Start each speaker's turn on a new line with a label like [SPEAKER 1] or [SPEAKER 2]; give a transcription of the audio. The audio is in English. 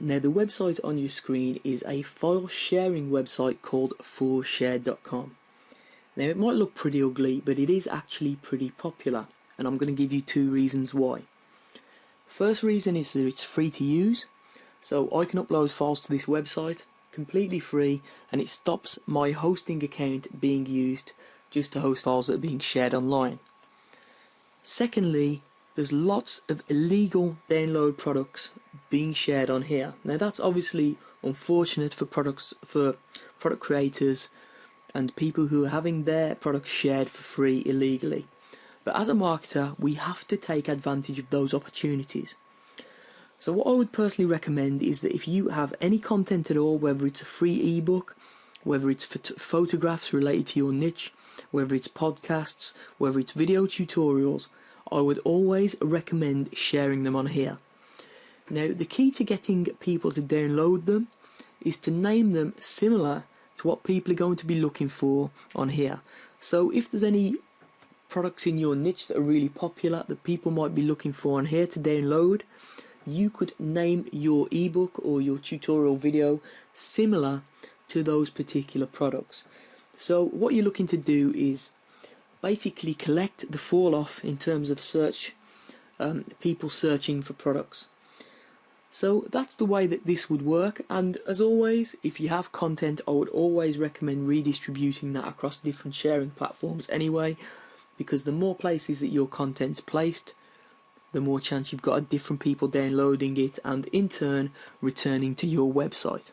[SPEAKER 1] Now the website on your screen is a file sharing website called ForShare.com. Now it might look pretty ugly, but it is actually pretty popular, and I'm going to give you two reasons why. First reason is that it's free to use, so I can upload files to this website completely free, and it stops my hosting account being used just to host files that are being shared online. Secondly, there's lots of illegal download products being shared on here. Now that's obviously unfortunate for product creators and people who are having their products shared for free illegally. But as a marketer, we have to take advantage of those opportunities. So what I would personally recommend is that if you have any content at all, whether it's a free ebook, whether it's photographs related to your niche, whether it's podcasts, whether it's video tutorials, I would always recommend sharing them on here. Now, the key to getting people to download them is to name them similar to what people are going to be looking for on here. So if there's any products in your niche that are really popular that people might be looking for on here to download, you could name your ebook or your tutorial video similar to those particular products. So what you're looking to do is basically collect the fall off in terms of search, people searching for products. So that's the way that this would work, and as always, if you have content, I would always recommend redistributing that across different sharing platforms anyway, because the more places that your content's placed, the more chance you've got of different people downloading it and in turn returning to your website.